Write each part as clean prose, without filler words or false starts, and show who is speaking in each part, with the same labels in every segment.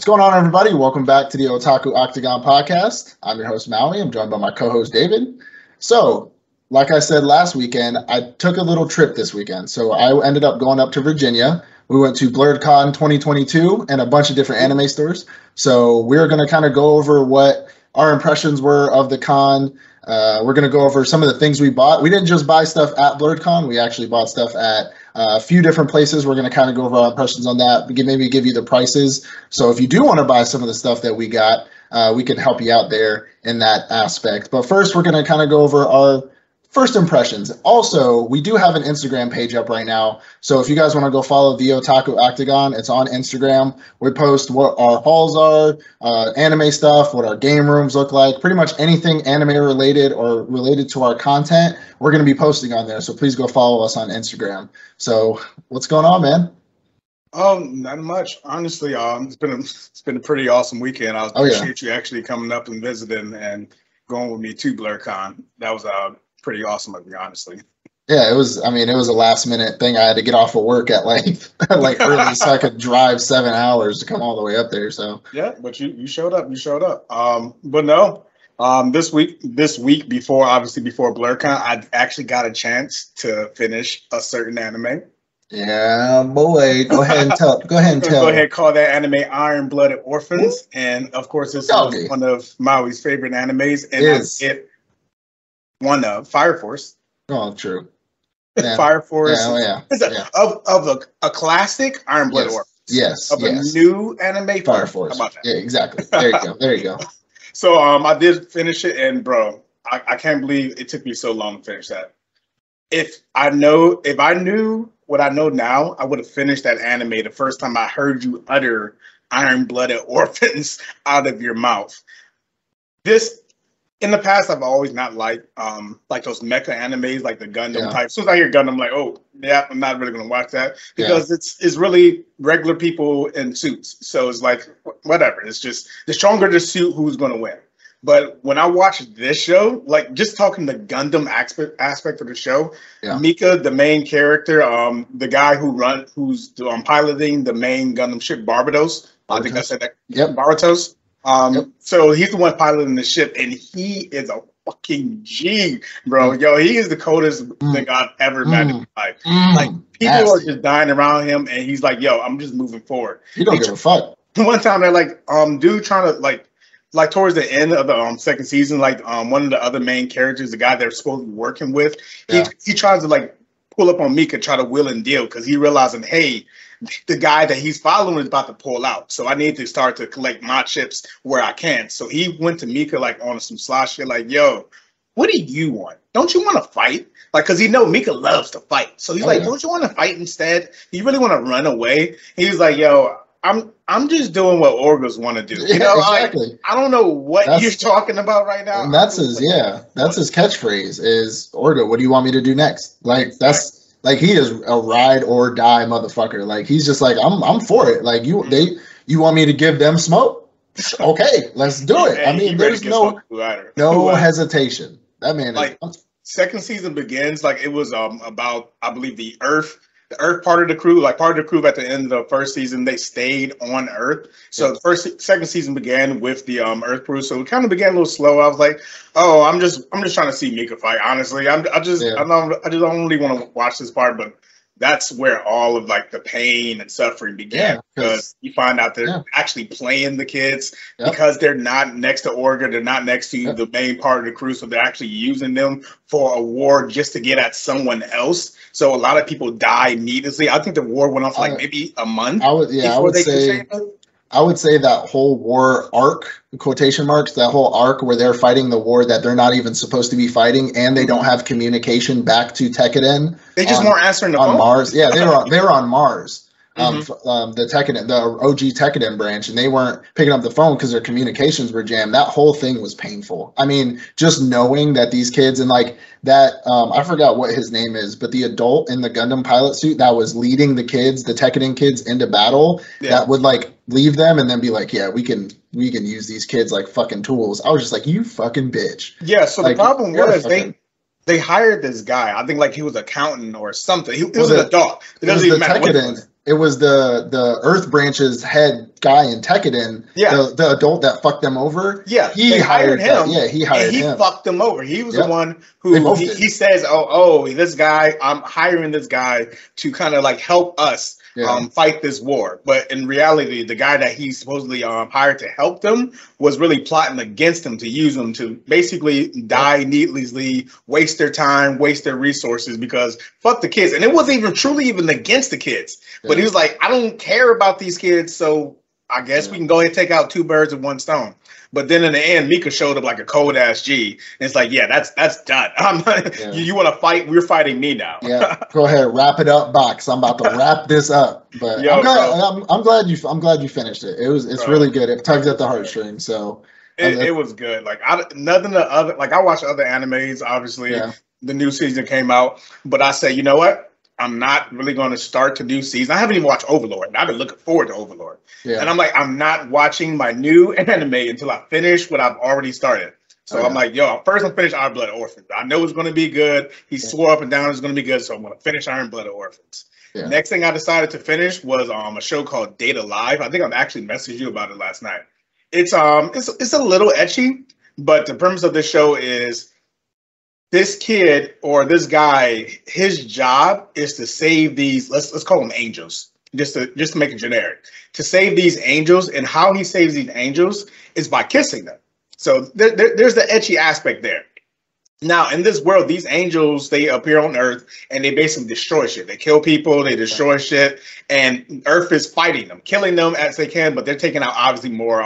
Speaker 1: What's going on, everybody? Welcome back to the Otaku Octagon podcast. I'm your host, Maui. I'm joined by my co-host, David. So, like I said last weekend, I took a little trip this weekend. So I ended up going up to Virginia. We went to Blerd Con 2022 and a bunch of different anime stores. So we're going to kind of go over what our impressions were of the con. We're going to go over some of the things we bought. We didn't just buy stuff at Blerd Con. We actually bought stuff at a few different places. We're going to kind of go over our impressions on that, maybe give you the prices. So if you do want to buy some of the stuff that we got, we can help you out there in that aspect. But first, we're going to kind of go over our first impressions. Also, we do have an Instagram page up right now. So if you guys want to go follow the Otaku Octagon, it's on Instagram. We post what our hauls are, anime stuff, what our game rooms look like, pretty much anything anime related or related to our content, we're going to be posting on there. So please go follow us on Instagram. So what's going on, man?
Speaker 2: Not much. Honestly, it's been a pretty awesome weekend. I appreciate you actually coming up and visiting and going with me to Blerd Con. That was pretty awesome of you, honestly.
Speaker 1: Yeah, it was. I mean, it was a last minute thing. I had to get off of work at like early, so I could drive 7 hours to come all the way up there. So
Speaker 2: yeah, but you showed up. You showed up. But no, this week before Blerd Con, I actually got a chance to finish a certain anime.
Speaker 1: Yeah, boy. Go ahead and tell. Go ahead and tell.
Speaker 2: Go ahead, call that anime Iron-Blooded Orphans, and of course, this is one of Maui's favorite animes, and that's it. One of Fire Force.
Speaker 1: Oh, true.
Speaker 2: Yeah. Fire Force. Of a classic Iron-Blooded Orphans.
Speaker 1: Yes.
Speaker 2: Of a new anime
Speaker 1: Fire Force.
Speaker 2: How about that?
Speaker 1: Yeah, exactly. There you go. There you go.
Speaker 2: So I did finish it, and bro, I can't believe it took me so long to finish that. If I knew what I know now, I would have finished that anime the first time I heard you utter Iron-Blooded Orphans out of your mouth. In the past, I've always not liked those mecha animes, like the Gundam type. As soon as I hear Gundam, I'm like, oh, yeah, I'm not really going to watch that because it's really regular people in suits. So it's like, whatever. It's just the stronger the suit, who's going to win. But when I watched this show, like just talking the Gundam aspect of the show, Mika, the main character, the guy who's piloting the main Gundam ship, Barbatos. I think I said that.
Speaker 1: Yep.
Speaker 2: Barbatos. So he's the one piloting the ship, and he is a fucking G, bro. Yo, he is the coldest thing I've ever met in my life. Like people are just dying around him, and he's like, "Yo, I'm just moving forward."
Speaker 1: He don't give a fuck.
Speaker 2: One time they're like, dude, trying to like towards the end of the second season, one of the other main characters, the guy they're supposed to be working with, he tries to like pull up on Mika, try to will and deal because he realizing, hey, the guy that he's following is about to pull out. So I need to start to collect my chips where I can. So he went to Mika like on some slosh shit like, yo, what do you want? Don't you want to fight? Like, because Mika loves to fight. So he's don't you want to fight instead? You really want to run away? He's like, yo, I'm just doing what orgas want to do. You know,
Speaker 1: exactly.
Speaker 2: I don't know what you're talking about right now.
Speaker 1: And that's his catchphrase is, Orga, what do you want me to do next? Like, that's... Like, he is a ride or die motherfucker. Like, he's just like, I'm for it. Like, you want me to give them smoke? Okay, let's do it.
Speaker 2: Hey,
Speaker 1: I mean, there's no hesitation. That man,
Speaker 2: second season begins like it was about, I believe, the Earth part of the crew. Like part of the crew at the end of the first season, they stayed on Earth. So the second season began with the Earth crew. So it kind of began a little slow. I was like, oh, I'm just trying to see Mika fight. Honestly, I just don't really want to watch this part, but that's where all of like the pain and suffering began because you find out they're actually playing the kids because they're not next to Orga, they're not next to the main part of the crew, so they're actually using them for a war just to get at someone else. So a lot of people die needlessly. I think the war went on for like maybe a month.
Speaker 1: I would say that whole war arc, quotation marks, that whole arc where they're fighting the war that they're not even supposed to be fighting, and they don't have communication back to Tekkaden.
Speaker 2: They just weren't answering the phone
Speaker 1: on Mars. Yeah, they were on Mars. The Tekkaden, the OG Tekkaden branch, and they weren't picking up the phone because their communications were jammed. That whole thing was painful. I mean, just knowing that these kids and like that, I forgot what his name is, but the adult in the Gundam pilot suit that was leading the kids, the Tekkaden kids into battle, that would like leave them and then be like, yeah, we can use these kids like fucking tools. I was just like, you fucking bitch.
Speaker 2: Yeah. So like, the problem was they hired this guy. I think like he was an accountant or something. He was an adult. It doesn't even matter.
Speaker 1: it was the Earth Branch's head guy in Tekiden, the adult that fucked them over.
Speaker 2: Yeah,
Speaker 1: he hired him. He hired him.
Speaker 2: He fucked them over. He was the one who he says, "Oh, this guy, I'm hiring this guy to kind of like help us fight this war." But in reality, the guy that he supposedly hired to help them was really plotting against them, to use them to basically die needlessly, waste their time, waste their resources, because fuck the kids. And it wasn't even truly even against the kids, but he was like, I don't care about these kids, so I guess we can go ahead and take out two birds with one stone. But then in the end, Mika showed up like a cold ass G, and it's like, yeah, that's done. You want to fight? We're fighting me now.
Speaker 1: Go ahead, wrap it up, Box. I'm about to wrap this up. But I'm glad you finished it. It's really good. It tugs at the heartstrings. So
Speaker 2: it was good. Like nothing to other. Like I watch other animes. Obviously, the new season came out, but I say, you know what? I'm not really going to start the new season. I haven't even watched Overlord. I've been looking forward to Overlord. And I'm like, I'm not watching my new anime until I finish what I've already started. So I'm like, yo, first I'm finish Iron Blood Orphans. I know it's going to be good. He swore up and down it's going to be good, so I'm going to finish Iron Blood Orphans. Next thing I decided to finish was a show called Data Live. I think I've actually messaged you about it last night. It's a little ecchi, but the premise of this show is this kid or this guy, his job is to save these, let's call them angels, just to make it generic, to save these angels. And how he saves these angels is by kissing them. So there's the ecchi aspect there. Now, in this world, these angels, they appear on Earth and they basically destroy shit. They kill people, they destroy shit, and Earth is fighting them, killing them as they can, but they're taking out obviously more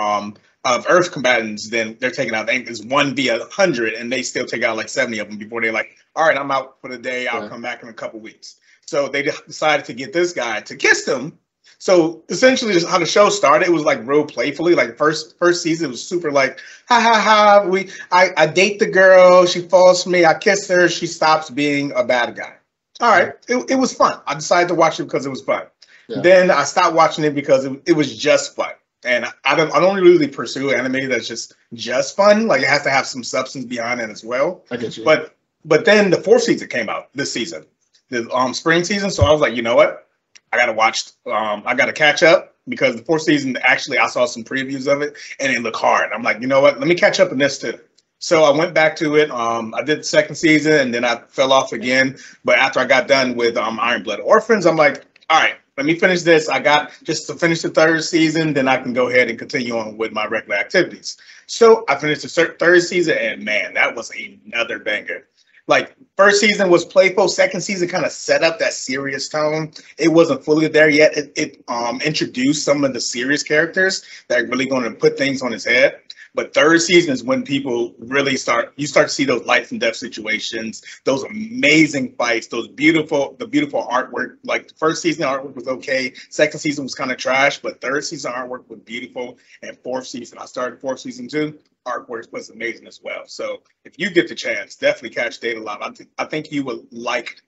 Speaker 2: of Earth combatants than they're taking out. It's 1 via 100, and they still take out like 70 of them before they're like, all right, I'm out for the day. I'll come back in a couple weeks. So they decided to get this guy to kiss them. So essentially, just how the show started, it was like real playfully. Like first season, it was super like, ha ha ha. I date the girl, she falls for me, I kiss her, she stops being a bad guy. All right, it was fun. I decided to watch it because it was fun. Then I stopped watching it because it was just fun. And I don't really pursue anime that's just fun. Like it has to have some substance behind it as well.
Speaker 1: I get you.
Speaker 2: But then the 4th season came out this season, the spring season. So I was like, you know what? I gotta watch. I gotta catch up because the 4th season, actually, I saw some previews of it and it looked hard. I'm like, you know what? Let me catch up in this too. So I went back to it. I did the 2nd season and then I fell off again. But after I got done with Iron Blood Orphans, I'm like, all right, let me finish this. I got just to finish the 3rd season, then I can go ahead and continue on with my regular activities. So I finished the 3rd season, and man, that was another banger. Like 1st season was playful, 2nd season kind of set up that serious tone. It wasn't fully there yet. It introduced some of the serious characters that are really going to put things on his head. But 3rd season is when people really start to see those life and death situations, those amazing fights, the beautiful artwork. Like the 1st season artwork was okay. 2nd season was kind of trash, but 3rd season artwork was beautiful. And 4th season, I started 4th season too. Artwork was amazing as well. So if you get the chance, definitely catch Data Live. I think you would like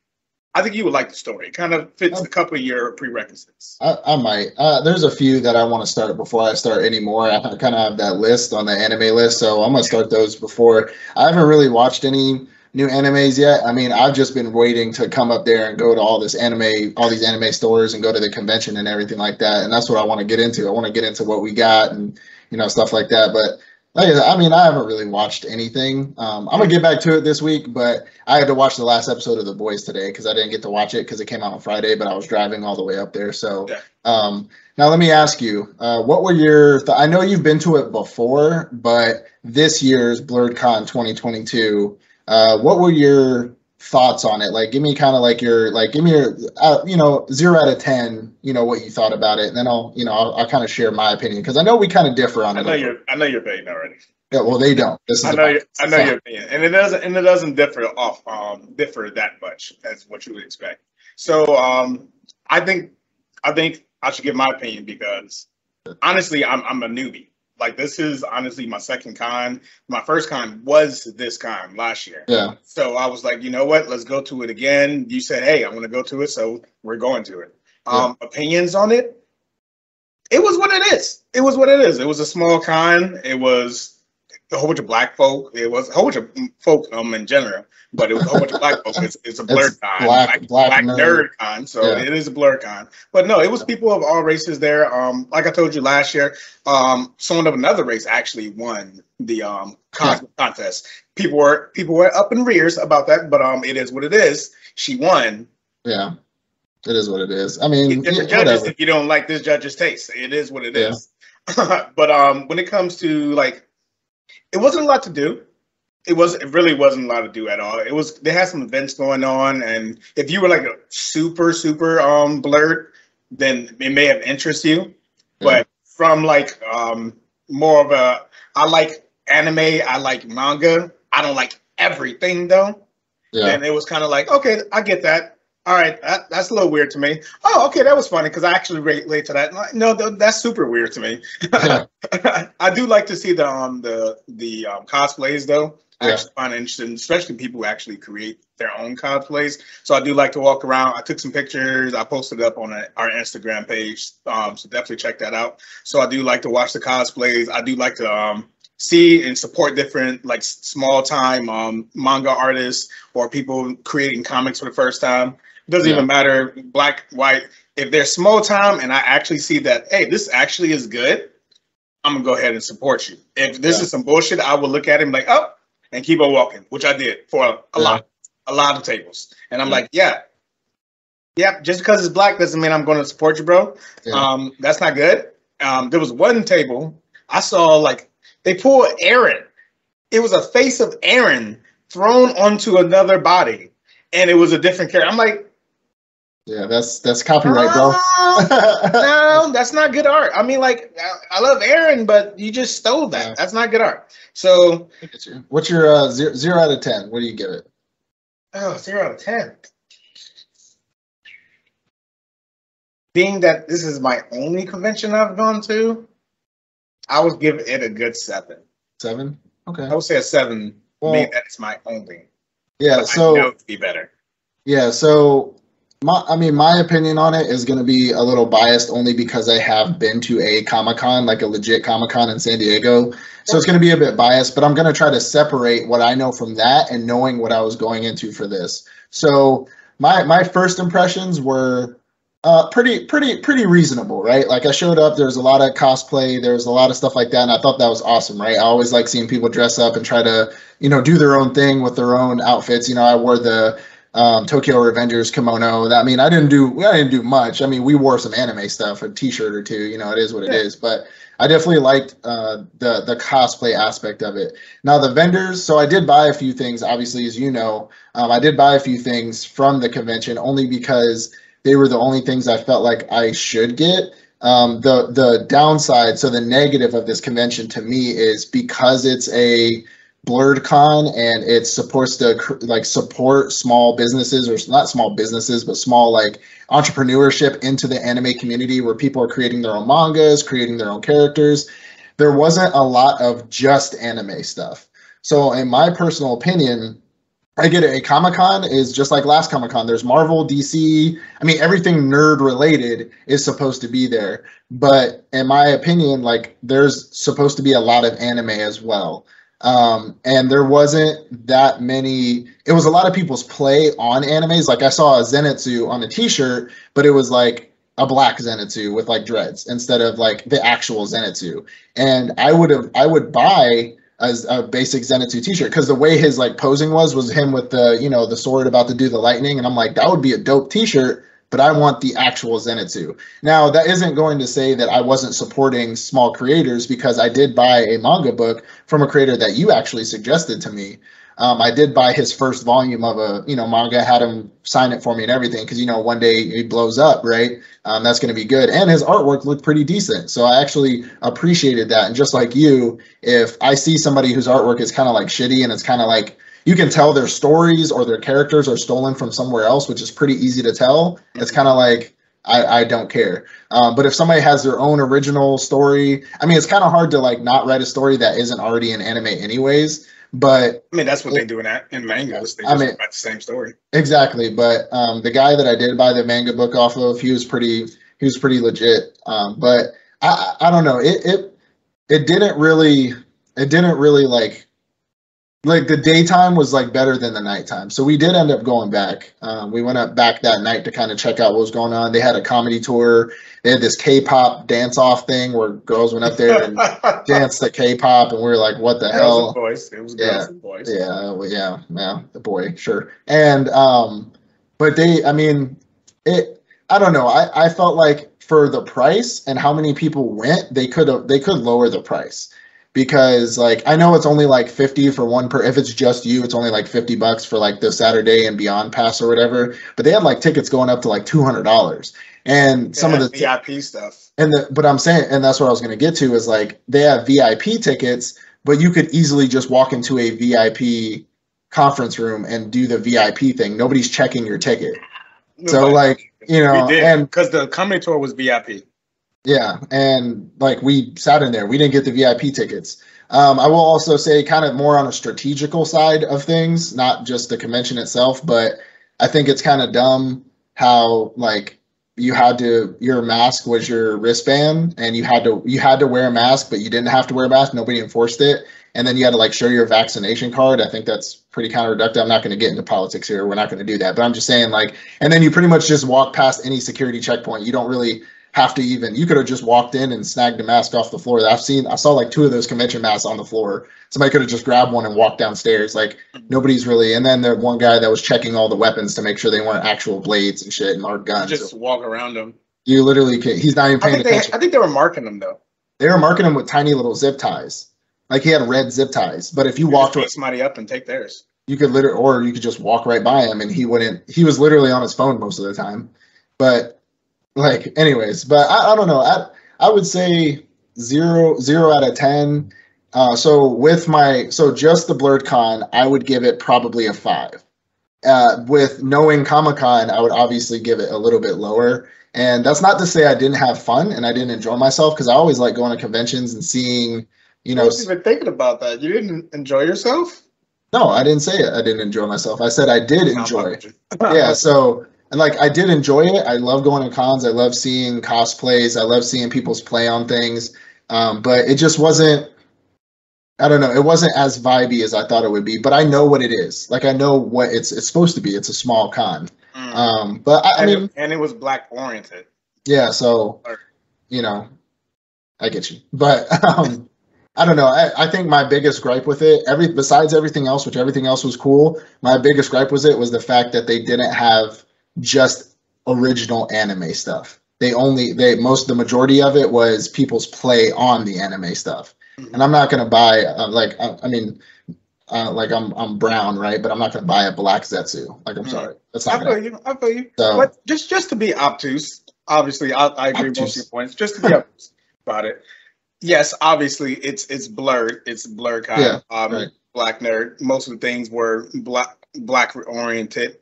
Speaker 2: the story. It kind of fits a couple of your prerequisites.
Speaker 1: I might. There's a few that I want to start before I start any more. I kind of have that list on the anime list, so I'm going to start those before. I haven't really watched any new animes yet. I mean, I've just been waiting to come up there and go to all these anime stores and go to the convention and everything like that. And that's what I want to get into. I want to get into what we got and, stuff like that. But I haven't really watched anything. I'm going to get back to it this week, but I had to watch the last episode of The Boys today because I didn't get to watch it because it came out on Friday, but I was driving all the way up there. So now let me ask you, what were your I know you've been to it before, but this year's Blerd Con 2022, what were your thoughts on it? Like, give me kind of like give me your 0 out of 10, what you thought about it, and then I'll kind of share my opinion because I know we kind of differ on it.
Speaker 2: I know you're baiting already.
Speaker 1: Yeah, well, they don't.
Speaker 2: I know your opinion, and it doesn't differ that much as what you would expect. So I think I should give my opinion because honestly, I'm a newbie. Like, this is honestly my 2nd con. My 1st con was this con last year. Yeah. So I was like, you know what? Let's go to it again. You said, hey, I want to go to it, so we're going to it. Opinions on it? It was what it is. It was what it is. It was a small con. It was a whole bunch of black folk. It was a whole bunch of folk in general, but it was a whole bunch of black folk. It's a Blerd Con, black nerd con. So yeah. It is a Blerd Con. But no, it was people of all races there. Like I told you last year, someone of another race actually won the contest. People were up in rears about that, but it is what it is. She won.
Speaker 1: Yeah. It is what it is. I mean,
Speaker 2: different judges if you don't like this judge's taste. It is what it is. But when it comes to like, it wasn't a lot to do. It really wasn't a lot to do at all. They had some events going on, and if you were like a super blerd, then it may have interested you. Yeah. But from like more of a, I like anime, I like manga. I don't like everything though. Yeah. And it was kind of like, okay, I get that. All right, that's a little weird to me. Oh, okay, that was funny because I actually relate to that. No, that's super weird to me. Yeah. I do like to see the cosplays though. I actually find it interesting, especially people who actually create their own cosplays. So I do like to walk around. I took some pictures. I posted it up on our Instagram page. So definitely check that out. So I do like to watch the cosplays. I do like to see and support different like small time manga artists or people creating comics for the first time. It doesn't even matter, black, white. If they're small time and I actually see that, hey, this actually is good, I'm gonna go ahead and support you. If this is some bullshit, I will look at it and be like, oh, and keep on walking, which I did for a lot of tables. And I'm like, yeah, just because it's black doesn't mean I'm going to support you, bro. Yeah. That's not good. There was one table I saw, like, they pulled Aaron. It was a face of Aaron thrown onto another body, and it was a different character. I'm like,
Speaker 1: yeah, that's copyright, bro.
Speaker 2: No, that's not good art. I mean, like, I love Aaron, but you just stole that. Yeah. That's not good art. So,
Speaker 1: what's your 0 out of 10? What do you give it?
Speaker 2: Oh, 0 out of 10. Being that this is my only convention I've gone to, I would give it a good 7.
Speaker 1: 7? Okay.
Speaker 2: I would say a 7. Well, being that it's my only.
Speaker 1: Yeah, but so
Speaker 2: I know it would be better.
Speaker 1: Yeah, so my opinion on it is going to be a little biased only because I have been to a Comic-Con, like a legit Comic-Con in San Diego. So it's going to be a bit biased, but I'm going to try to separate what I know from that and knowing what I was going into for this. So my first impressions were pretty reasonable, right? Like I showed up, there was a lot of cosplay, there was a lot of stuff like that, and I thought that was awesome, right? I always like seeing people dress up and try to, do their own thing with their own outfits. I wore the Tokyo Revengers kimono. I mean, I didn't do much. I mean, we wore some anime stuff, a t-shirt or two, it is what it is, but I definitely liked the cosplay aspect of it. Now the vendors, so I did buy a few things, obviously, as you know. I did buy a few things from the convention only because they were the only things I felt like I should get. The downside, so the negative of this convention to me is because it's a Blerd Con and it's supposed to like support small businesses, or not small businesses, but small like entrepreneurship into the anime community where people are creating their own mangas, creating their own characters. There wasn't a lot of just anime stuff. So in my personal opinion, I get it. A Comic-Con is just like last Comic-Con. There's Marvel, DC. I mean, everything nerd related is supposed to be there. But in my opinion, like there's supposed to be a lot of anime as well. And there wasn't that many. It was a lot of people's play on animes. Like I saw a Zenitsu on a t-shirt, but it was like a black Zenitsu with like dreads instead of like the actual Zenitsu. And I would buy a basic Zenitsu t-shirt because the way his like posing was him with the the sword about to do the lightning, and I'm like, that would be a dope t-shirt, but I want the actual Zenitsu. Now that isn't going to say that I wasn't supporting small creators, because I did buy a manga book from a creator that you actually suggested to me. I did buy his first volume of a manga, had him sign it for me and everything, because one day he blows up, right? That's going to be good. And his artwork looked pretty decent, so I actually appreciated that. And just like you, if I see somebody whose artwork is kind of like shitty and it's kind of like you can tell their stories or their characters are stolen from somewhere else, which is pretty easy to tell, it's kind of like I don't care. But if somebody has their own original story, I mean, it's kind of hard to like not write a story that isn't already in anime anyways. But
Speaker 2: I mean, that's what they do in mangas. They just write the same story.
Speaker 1: Exactly. But the guy that I did buy the manga book off of, he was pretty legit. But I don't know. It didn't it didn't really like the daytime was like better than the nighttime. So we did end up going back. We went up back that night to kind of check out what was going on. They had a comedy tour. They had this K-pop dance off thing where girls went up there and danced to K-pop, and we were like, "What the hell?"
Speaker 2: It was girls and boys.
Speaker 1: Yeah, the boy, sure. And but I mean, I don't know. I felt like for the price and how many people went, they could lower the price. Because like I know it's only like 50 for one per if it's just you, it's only like $50 for like the Saturday and Beyond pass or whatever. But they had like tickets going up to like $200. And some of the
Speaker 2: VIP stuff.
Speaker 1: But I'm saying, and that's what I was going to get to is like they have VIP tickets, but you could easily just walk into a VIP conference room and do the VIP thing. Nobody's checking your ticket. So like, you know, and
Speaker 2: because the comedy tour was VIP.
Speaker 1: Yeah, and like we sat in there, we didn't get the VIP tickets. I will also say kind of more on a strategical side of things, not just the convention itself, but I think it's kind of dumb how like your mask was your wristband and you had to wear a mask, but you didn't have to wear a mask. Nobody enforced it. And then you had to like show your vaccination card. I think that's pretty counterproductive. I'm not going to get into politics here. We're not going to do that, but I'm just saying like, and then you pretty much just walk past any security checkpoint. You don't really have to you could have just walked in and snagged a mask off the floor. I saw like 2 of those convention masks on the floor. Somebody could have just grabbed one and walked downstairs. Like nobody's really, and then the one guy that was checking all the weapons to make sure they weren't actual blades and shit and our guns.
Speaker 2: Just walk around them.
Speaker 1: You literally can't, he's not even paying attention.
Speaker 2: I think they were marking them though.
Speaker 1: They were marking them with tiny little zip ties. Like he had red zip ties, but if you walked
Speaker 2: pick somebody up and take theirs,
Speaker 1: you could or you could just walk right by him and he was literally on his phone most of the time. But like, anyways, but I don't know. I would say 0 out of 10. So just the Blerd Con, I would give it probably a 5. With knowing Comic-Con, I would obviously give it a little bit lower. And that's not to say I didn't have fun and I didn't enjoy myself, because I always like going to conventions and seeing, you know.
Speaker 2: I was even thinking about that. You didn't enjoy yourself?
Speaker 1: No, I didn't say it. I didn't enjoy myself. I said I did enjoy. Yeah, so. And like I did enjoy it. I love going to cons. I love seeing cosplays. I love seeing people's play on things. But it just wasn't. I don't know. It wasn't as vibey as I thought it would be. But I know what it is. Like I know what it's supposed to be. It's a small con. But I mean,
Speaker 2: and it was Black oriented.
Speaker 1: Yeah. So, you know, I get you. But I don't know. I think my biggest gripe with it, besides everything else, which everything else was cool, my biggest gripe was the fact that they didn't have just original anime stuff. The majority of it was people's play on the anime stuff. Mm-hmm. And I'm not going to buy I'm brown, right? But I'm not going to buy a black Zetsu. Like, I'm sorry. That's not
Speaker 2: I feel you. So, but just to be obtuse, obviously, I agree with most of your points. Just to be obtuse about it. Yes, obviously, it's Blerd. It's Blerd Con.
Speaker 1: Yeah, right.
Speaker 2: Black nerd. Most of the things were black oriented.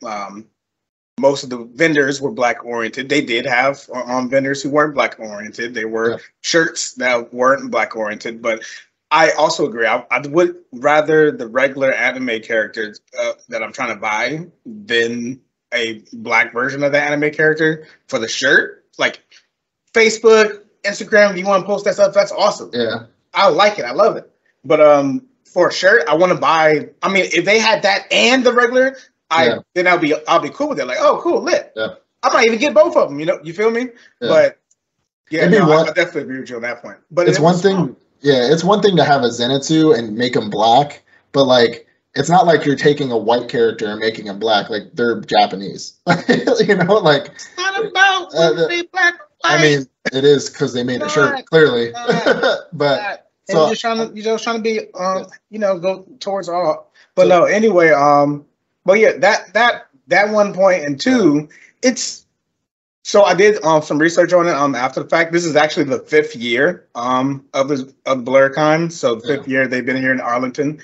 Speaker 2: Most of the vendors were black oriented. They did have vendors who weren't black oriented. They were shirts that weren't black oriented. But I also agree. I would rather the regular anime characters that I'm trying to buy than a black version of the anime character for the shirt. Like Facebook, Instagram, if you want to post that stuff, that's awesome.
Speaker 1: Yeah,
Speaker 2: I like it. I love it. But for a shirt, I want to buy. I mean, if they had that and the regular. Then I'll be cool with it. Like, oh, cool, lit.
Speaker 1: Yeah.
Speaker 2: I might even get both of them. You feel me? Yeah. But yeah, I definitely agree with you on that point. But
Speaker 1: it's one thing. Yeah, it's one thing to have a Zenitsu and make them black, but like it's not like you're taking a white character and making them black. Like they're Japanese. You know, like
Speaker 2: it's not about black. White.
Speaker 1: I mean, it is because they made the shirt clearly. But
Speaker 2: so you're just trying to be go towards all. But no, anyway, But yeah, that 1 point, and 2, it's so I did some research on it after the fact. This is actually the 5th year of Blerd Con. So the 5th year they've been here in Arlington.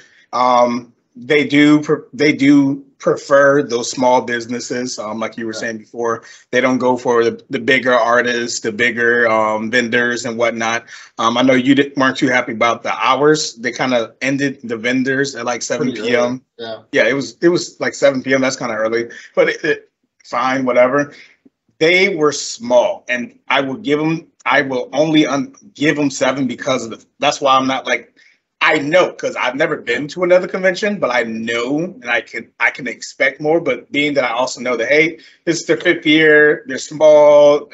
Speaker 2: They do prefer those small businesses, like you were saying before. They don't go for the bigger artists, the bigger vendors and whatnot. I know you weren't too happy about the hours. They kind of ended the vendors at like 7 p.m. Yeah, it was like 7 p.m. That's kind of early, but fine, whatever. They were small, and I will only give them 7 because of that's why I'm not like. I know because I've never been to another convention, but I know and I can expect more. But being that I also know that, hey, this is their 5th year, they're small.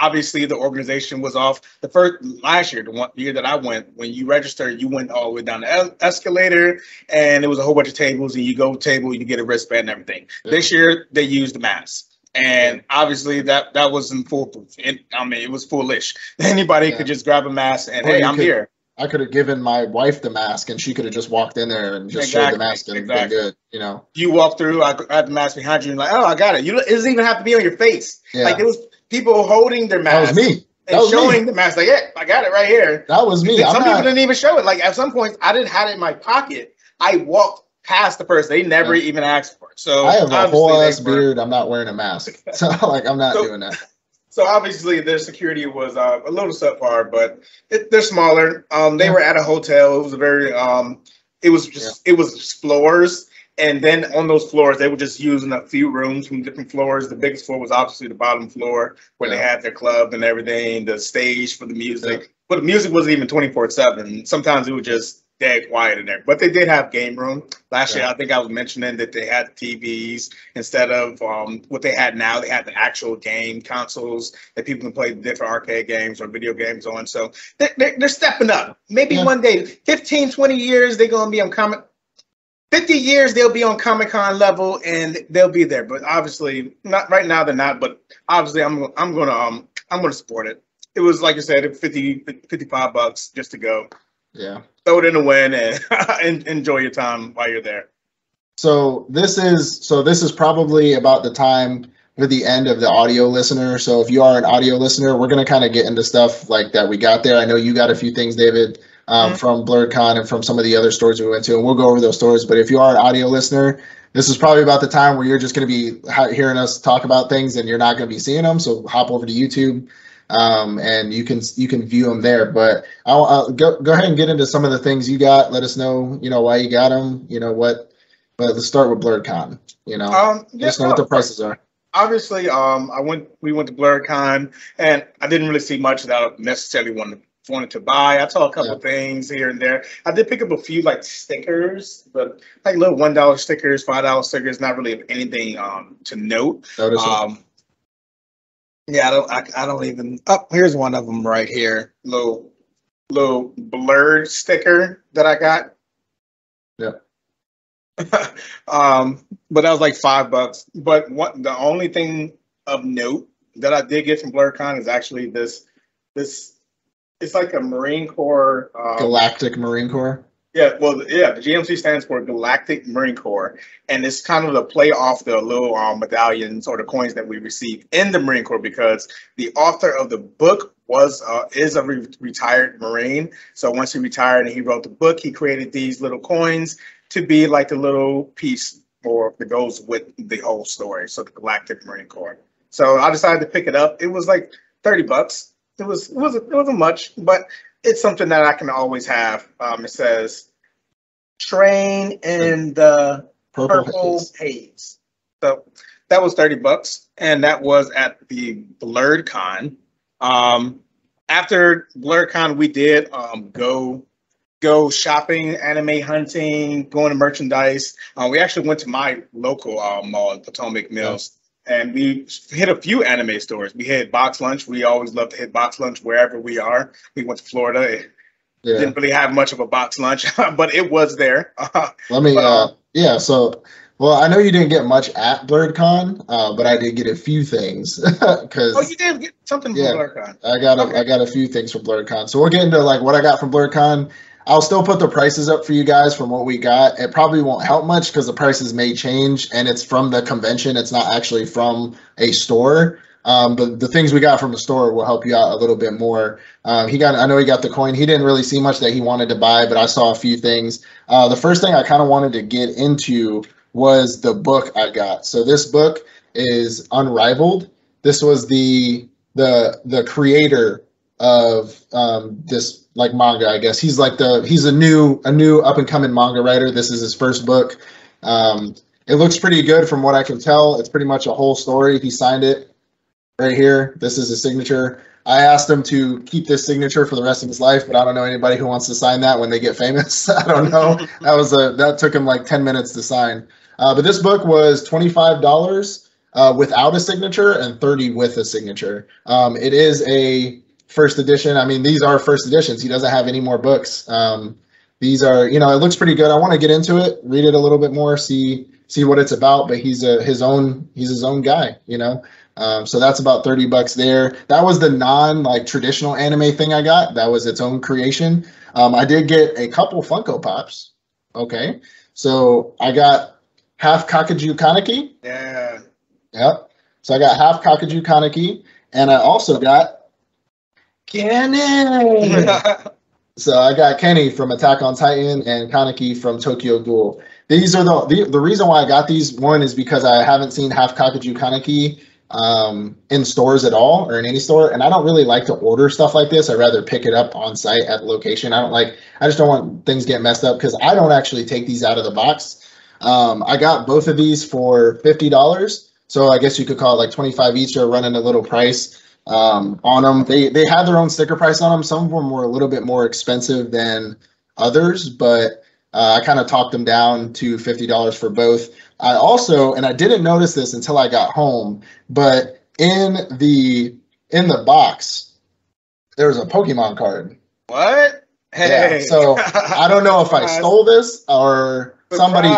Speaker 2: Obviously, the organization was off. The first last year, the one year that I went, when you registered, you went all the way down the escalator, and it was a whole bunch of tables. And you go table, you get a wristband and everything. Yeah. This year, they used the mask. And obviously that wasn't foolproof. It was foolish. Anybody could just grab a mask and, hey, I'm here.
Speaker 1: I could have given my wife the mask and she could have just walked in there and just showed the mask and been good, you know.
Speaker 2: You walk through, I had the mask behind you and like, oh, I got it. It doesn't even have to be on your face. Yeah. Like, it was people holding their mask.
Speaker 1: That was me.
Speaker 2: And showing the mask, like, yeah, I got it right here.
Speaker 1: That was me.
Speaker 2: Some people didn't even show it. Like, at some points, I didn't have it in my pocket. I walked past the person. They never even asked for it. So
Speaker 1: I have a whole ass beard. I'm not wearing a mask. So like I'm not doing that.
Speaker 2: So obviously their security was a little subpar, but they're smaller. They were at a hotel. It was a very it was floors. And then on those floors, they were just using a few rooms from different floors. The biggest floor was obviously the bottom floor where they had their club and everything, the stage for the music. Yeah. But the music wasn't even 24/7. Sometimes it was just dead quiet in there. But they did have game room. Last year, I think I was mentioning that they had TVs instead of what they had now. They had the actual game consoles that people can play different arcade games or video games on. So they're stepping up. Maybe one day, 15, 20 years, they're going to be on 50 years, they'll be on Comic-Con level and they'll be there. But obviously, not right now, they're not. But obviously, I'm gonna support it. It was, like I said, $55 just to go.
Speaker 1: Yeah.
Speaker 2: Throw it in the wind and enjoy your time while you're there.
Speaker 1: So this is probably about the time for the end of the audio listener. So if you are an audio listener, we're gonna kind of get into stuff like that we got there. I know you got a few things, David, from Blerd Con and from some of the other stores we went to, and we'll go over those stores. But if you are an audio listener, this is probably about the time where you're just going to be hearing us talk about things and you're not going to be seeing them. So hop over to YouTube. And you can view them there. But I'll go ahead and get into some of the things you got. Let us know, why you got them, what. But let's start with Blerd Con. Let us know what the prices are.
Speaker 2: Obviously, we went to Blerd Con, and I didn't really see much that I necessarily wanted to buy. I saw a couple things here and there. I did pick up a few like stickers, but like little $1 stickers, $5 stickers, not really anything to note. Yeah, I don't even. Oh, here's one of them right here. Little Blerd sticker that I got.
Speaker 1: Yeah.
Speaker 2: But that was like $5. But the only thing of note that I did get from Blerd Con is actually this. It's like a Marine Corps.
Speaker 1: Galactic Marine Corps.
Speaker 2: Yeah, the GMC stands for Galactic Marine Corps, and it's kind of the play off the little medallions or the coins that we receive in the Marine Corps, because the author of the book is a retired Marine. So once he retired and he wrote the book, he created these little coins to be like a little piece that goes with the whole story. So the Galactic Marine Corps. So I decided to pick it up. It was like $30. It wasn't much, but it's something that I can always have. It says train in the purple haze. So that was $30, and that was at the Blerd Con. After Blerd Con, we did go shopping, anime hunting, going to merchandise. We actually went to my local mall in Potomac Mills. And we hit a few anime stores. We hit Box Lunch. We always love to hit Box Lunch wherever we are. We went to Florida. It didn't really have much of a box lunch, but it was there.
Speaker 1: Well, I know you didn't get much at Blerd Con, but I did get a few things.
Speaker 2: You did get something from Blerd Con.
Speaker 1: I got a few things from Blerd Con. So we'll get into like what I got from Blerd Con. I'll still put the prices up for you guys from what we got. It probably won't help much because the prices may change, and it's from the convention. It's not actually from a store. But the things we got from the store will help you out a little bit more. I know he got the coin. He didn't really see much that he wanted to buy, but I saw a few things. The first thing I kind of wanted to get into was the book I got. So this book is Unrivaled. This was the creator of this like manga, I guess. He's a new up and coming manga writer. This is his first book. It looks pretty good from what I can tell. It's pretty much a whole story. He signed it. right here. This is his signature. I asked him to keep this signature for the rest of his life, but I don't know anybody who wants to sign that when they get famous. I don't know. That took him like 10 minutes to sign. But this book was $25 without a signature and 30 with a signature. It is a first edition. I mean, these are first editions. He doesn't have any more books. These are, it looks pretty good. I want to get into it, read it a little bit more, see what it's about. But he's his own guy, So that's about $30 there. That was the like traditional anime thing I got. That was its own creation. I did get a couple Funko Pops. Okay, so I got half Kakaju Kaneki.
Speaker 2: Yeah.
Speaker 1: Yep. So I got half Kakaju Kaneki, and I also got Kenny. So I got Kenny from Attack on Titan and Kaneki from Tokyo Ghoul. These are the reason why I got these. One is because I haven't seen half Kakaju Kaneki in stores at all or in any store, and I don't really like to order stuff like this. I'd rather pick it up on site at the location. I just don't want things get messed up because I don't actually take these out of the box. I got both of these for $50, so I guess you could call it like 25 each. Or running a little price on them. They had their own sticker price on them. Some of them were a little bit more expensive than others, but I kind of talked them down to $50 for both. I also, and I didn't notice this until I got home, but in the box, there was a Pokemon card.
Speaker 2: What? Hey.
Speaker 1: Yeah, so I don't know if I stole this or somebody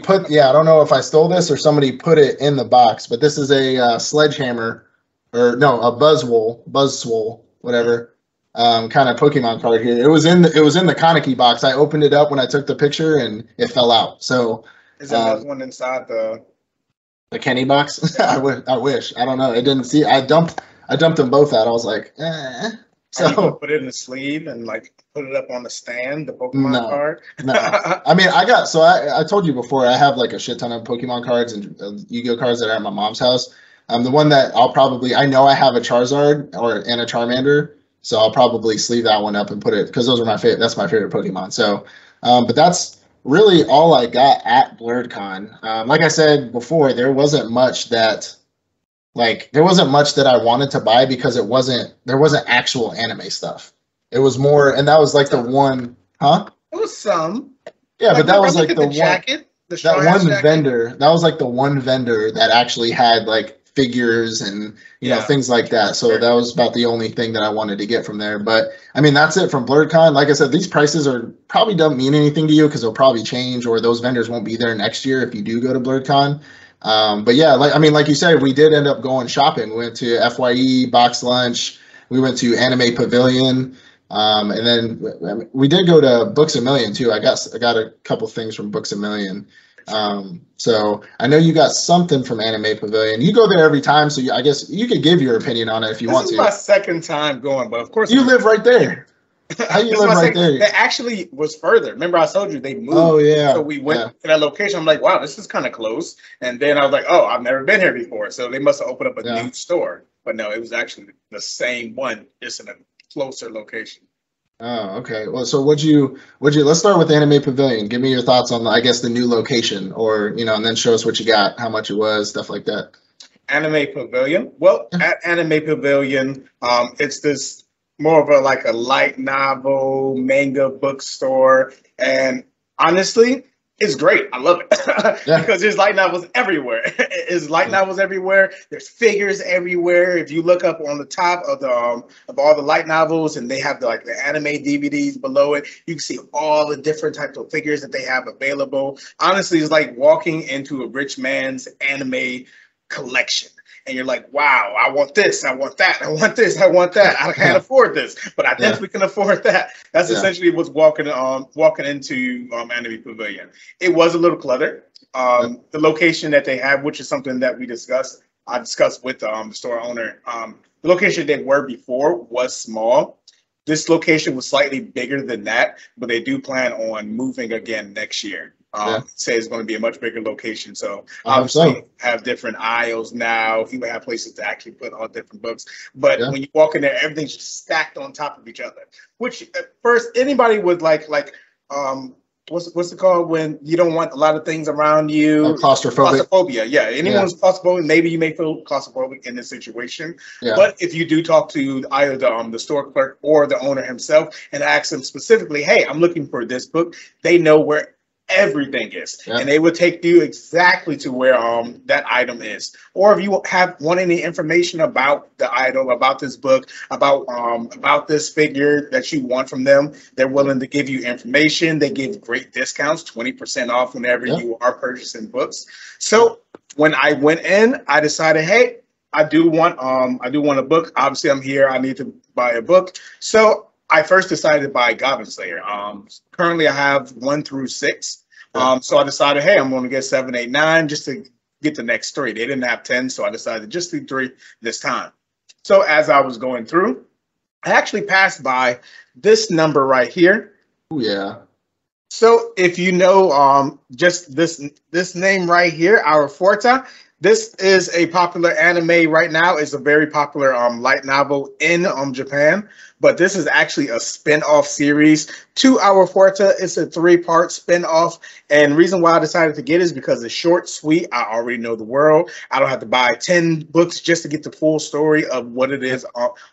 Speaker 1: put. Yeah, I don't know if I stole this or somebody put it in the box. But this is a Sledgehammer, or no, a Buzzwole, whatever. Kind of Pokemon card here. It was in the Kaneki box. I opened it up when I took the picture and it fell out. So
Speaker 2: is there one inside the
Speaker 1: Kenny box? I wish. I don't know. It didn't see. I dumped them both out. I was like, eh.
Speaker 2: So you can put it in the sleeve and like put it up on the stand, the Pokemon card.
Speaker 1: No. I mean, I told you before, I have like a shit ton of Pokemon cards and Yu-Gi-Oh cards that are at my mom's house. The one that I know I have a Charizard and a Charmander. So I'll probably sleeve that one up and put it, because those are my favorite. That's my favorite Pokemon. So, but that's really all I got at Blerd Con. Like I said before, there wasn't much that I wanted to buy because there wasn't actual anime stuff. It was more, and that was like the one, huh?
Speaker 2: It was some.
Speaker 1: Yeah, but that was like the
Speaker 2: jacket,
Speaker 1: vendor. That was like the one vendor that actually had like figures and things like that. So that was about the only thing that I wanted to get from there. But I mean, that's it from Blerd Con. Like I said, these prices probably don't mean anything to you because they'll probably change, or those vendors won't be there next year if you do go to Blerd Con. But yeah, like you said, we did end up going shopping. We went to FYE, Box Lunch. We went to Anime Pavilion. And then we did go to Books A Million too. I got a couple things from Books A Million. So I know you got something from Anime Pavilion. You go there every time, so I guess you could give your opinion on it if you want to.
Speaker 2: This is my second time going, but of course
Speaker 1: you live right there. How you live right there?
Speaker 2: They actually was further. Remember, I told you they moved.
Speaker 1: Oh yeah.
Speaker 2: So we went to that location. I'm like, wow, this is kind of close. And then I was like, oh, I've never been here before. So they must have opened up a new store. But no, it was actually the same one, just in a closer location.
Speaker 1: Oh, okay. Well, so let's start with Anime Pavilion. Give me your thoughts on, I guess, the new location, or, and then show us what you got, how much it was, stuff like that.
Speaker 2: Anime Pavilion. Well, at Anime Pavilion, it's this more of a light novel, manga bookstore. And honestly, it's great. I love it because there's light novels everywhere. There's figures everywhere. If you look up on the top of all the light novels, and they have the anime DVDs below it, you can see all the different types of figures that they have available. Honestly, it's like walking into a rich man's anime collection. And you're like, wow, I want this, I want that, I want this, I want that. I can't afford this, but I definitely can afford that. That's essentially what's walking into Anime Pavilion. It was a little cluttered. The location that they have, which is something that I discussed with the store owner. The location they were before was small. This location was slightly bigger than that, but they do plan on moving again next year. Say it's going to be a much bigger location. So obviously have different aisles now. You may have places to actually put all different books. But when you walk in there, everything's just stacked on top of each other. Which at first anybody would like what's it called when you don't want a lot of things around you? Claustrophobia. Yeah, anyone's claustrophobic, maybe you may feel claustrophobic in this situation. Yeah. But if you do talk to either the store clerk or the owner himself and ask them specifically, hey, I'm looking for this book, they know where everything is, and they will take you exactly to where that item is. Or if you want any information about the item, about this book, about this figure that you want from them, they're willing to give you information. They give great discounts, 20% off whenever you are purchasing books. So when I went in, I decided, hey, I do want a book. Obviously, I'm here. I need to buy a book. So I first decided to buy Goblin Slayer. Currently, I have 1 through 6. So I decided, hey, I'm going to get 7, 8, 9 just to get the next 3. They didn't have 10, so I decided to just do 3 this time. So as I was going through, I actually passed by this number right here.
Speaker 1: Oh, yeah.
Speaker 2: So if you know just this name right here, Our Forta, this is a popular anime right now. It's a very popular light novel in Japan, but this is actually a spin-off series to Our Forta. It's a 3-part spin-off, and the reason why I decided to get it is because it's short, sweet. I already know the world. I don't have to buy 10 books just to get the full story of what it is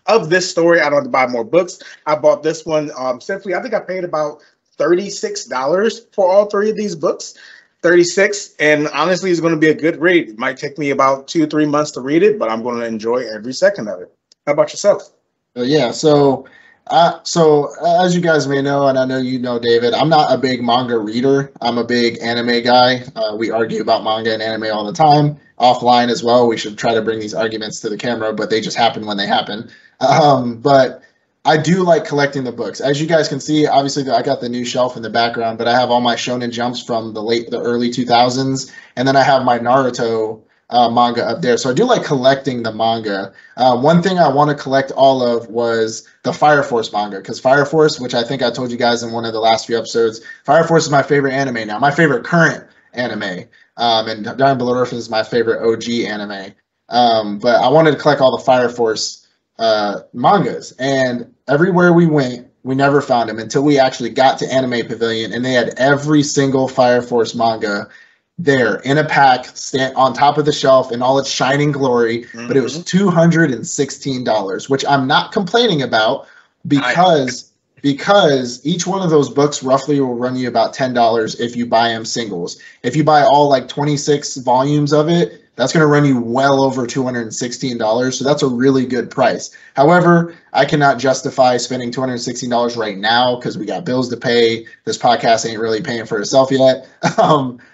Speaker 2: of this story. I don't have to buy more books. I bought this one simply. I think I paid about $36 for all 3 of these books. 36, and honestly, it's going to be a good read. It might take me about 2 or 3 months to read it, but I'm going to enjoy every second of it. How about yourself?
Speaker 1: Yeah, so as you guys may know, and I know you know, David, I'm not a big manga reader. I'm a big anime guy. We argue about manga and anime all the time, offline as well. We should try to bring these arguments to the camera, but they just happen when they happen. But I do like collecting the books. As you guys can see, obviously I got the new shelf in the background, but I have all my Shonen Jumps from the early 2000s, and then I have my Naruto manga up there. So I do like collecting the manga. One thing I want to collect all of was the Fire Force manga, because Fire Force, which I think I told you guys in one of the last few episodes, Fire Force is my favorite anime now, my favorite current anime, and Diamond Blood Orphan is my favorite OG anime. But I wanted to collect all the Fire Force mangas, and everywhere we went, we never found them until we actually got to Anime Pavilion, and they had every single Fire Force manga there in a pack, on top of the shelf in all its shining glory. Mm-hmm. But it was $216, which I'm not complaining about, because each one of those books roughly will run you about $10 if you buy them singles. If you buy all like 26 volumes of it, that's going to run you well over $216. So that's a really good price. However, I cannot justify spending $216 right now because we got bills to pay. This podcast ain't really paying for itself yet.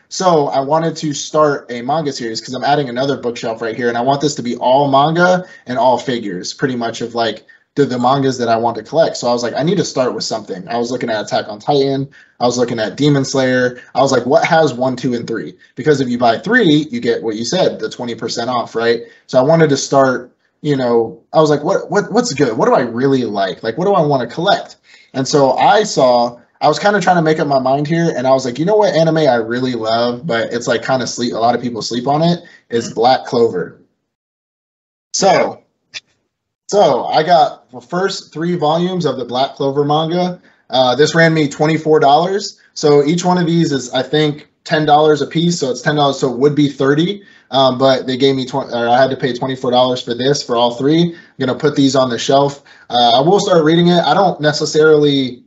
Speaker 1: So I wanted to start a manga series because I'm adding another bookshelf right here. And I want this to be all manga and all figures, pretty much of like the mangas that I want to collect. So I was like, I need to start with something. I was looking at Attack on Titan. I was looking at Demon Slayer. I was like, what has 1, 2, and 3? Because if you buy 3, you get what you said, the 20% off, right? So I wanted to start, I was like, what's good? What do I really like? Like, what do I want to collect? And so I was kind of trying to make up my mind here, and I was like, you know what anime I really love, but it's like kind of a lot of people sleep on it, is Black Clover. So I got the first 3 volumes of the Black Clover manga. This ran me $24. So each one of these is, I think, $10 a piece. So it's $10. So it would be $30. But they gave me I had to pay $24 for this for all 3. I'm gonna put these on the shelf. I will start reading it. I don't necessarily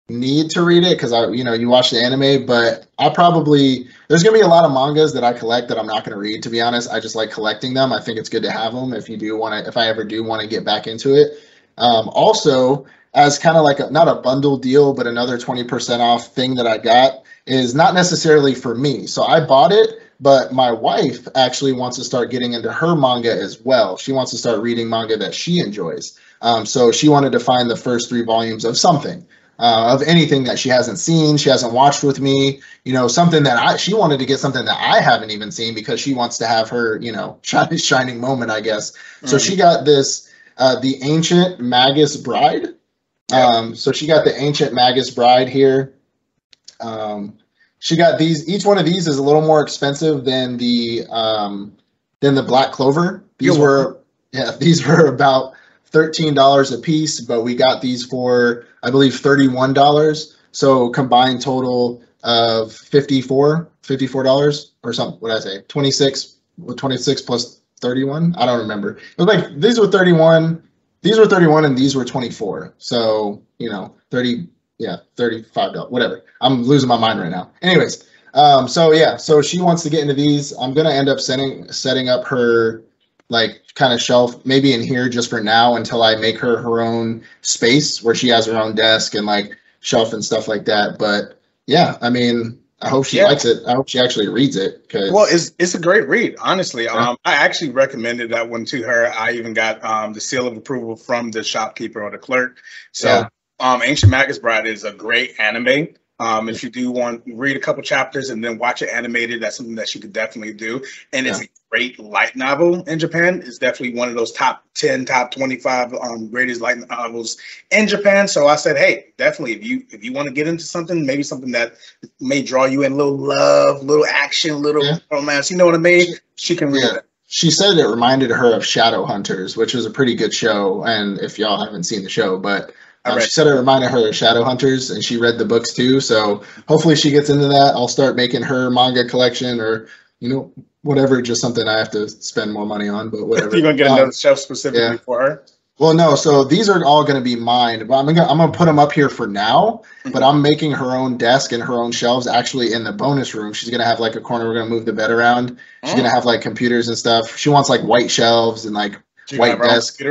Speaker 1: need to read it because you watch the anime, but there's gonna be a lot of mangas that I collect that I'm not gonna read, to be honest. I just like collecting them. I think it's good to have them if I ever do want to get back into it. Also, as kind of like not a bundle deal, but another 20% off thing that I got is not necessarily for me. So I bought it, but my wife actually wants to start getting into her manga as well. She wants to start reading manga that she enjoys. So she wanted to find the first 3 volumes of something. Of anything that she hasn't seen, she hasn't watched with me, something that she wanted to get something that I haven't even seen because she wants to have her, shining moment, I guess. Mm-hmm. So she got this, the Ancient Magus Bride. So she got the Ancient Magus Bride here. She got these. Each one of these is a little more expensive than the Black Clover. These were about $13 a piece, but we got these for, I believe, $31. So combined total of $54 or something. What did I say? 26 plus 31. I don't remember. It was like these were 31. These were 31 and these were 24. So 30. Yeah, $35. Whatever. I'm losing my mind right now. Anyways, so she wants to get into these. I'm gonna end up setting up her like kind of shelf maybe in here just for now until I make her own space where she has her own desk and like shelf and stuff like that. But yeah, I mean, I hope she likes it. I hope she actually reads it.
Speaker 2: Well, it's a great read, honestly. Yeah. I actually recommended that one to her. I even got the seal of approval from the shopkeeper or the clerk. So Ancient Magus Bride is a great anime. If you do want to read a couple chapters and then watch it animated, that's something that you could definitely do. And it's a great light novel in Japan. It's definitely one of those top 10, top 25 greatest light novels in Japan. So I said, hey, definitely, if you want to get into something, maybe something that may draw you in, a little love, little action, little romance, you know what I mean? She can read it.
Speaker 1: She said it reminded her of Shadowhunters, which was a pretty good show. And if y'all haven't seen the show, but she said it reminded her of Shadowhunters, and she read the books too. So hopefully she gets into that. I'll start making her manga collection, or whatever. Just something I have to spend more money on, but whatever.
Speaker 2: You're gonna get another shelf specifically for her.
Speaker 1: Well, no. So these are all gonna be mine. But I'm gonna put them up here for now. But I'm making her own desk and her own shelves actually in the bonus room. She's gonna have like a corner. We're gonna move the bed around. She's gonna have like computers and stuff. She wants like white shelves and like white desk.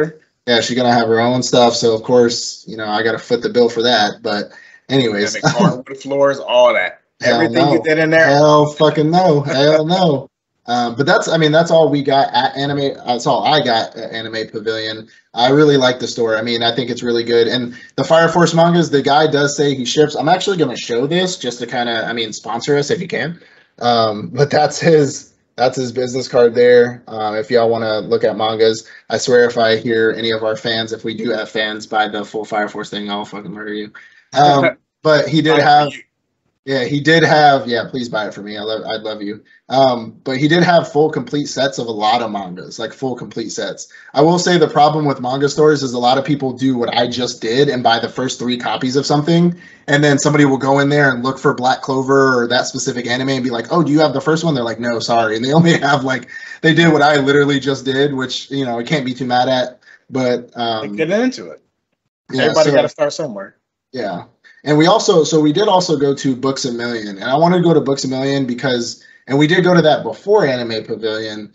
Speaker 1: Yeah, she's gonna have her own stuff, so of course, I gotta foot the bill for that. But anyways,
Speaker 2: hardwood floors, all that, everything you did in there.
Speaker 1: Hell, fucking no, hell no. But that's all we got at Anime. That's all I got at Anime Pavilion. I really like the store. I mean, I think it's really good. And the Fire Force mangas, the guy does say he ships. I'm actually gonna show this just to kind of, sponsor us if you can. But that's his business card there. If y'all want to look at mangas, I swear if I hear any of our fans, if we do have fans, buy the full Fire Force thing, I'll fucking murder you. But he did have, please buy it for me. I'd love you. But he did have full complete sets of a lot of mangas, like full complete sets. I will say the problem with manga stores is a lot of people do what I just did and buy the first 3 copies of something, and then somebody will go in there and look for Black Clover or that specific anime and be like, oh, do you have the first one? They're like, no, sorry. And they only have they did what I literally just did, which, I can't be too mad at, but
Speaker 2: get into it. Yeah, everybody got to start somewhere.
Speaker 1: Yeah. And we did also go to Books A Million, and I wanted to go to Books A Million and we did go to that before Anime Pavilion,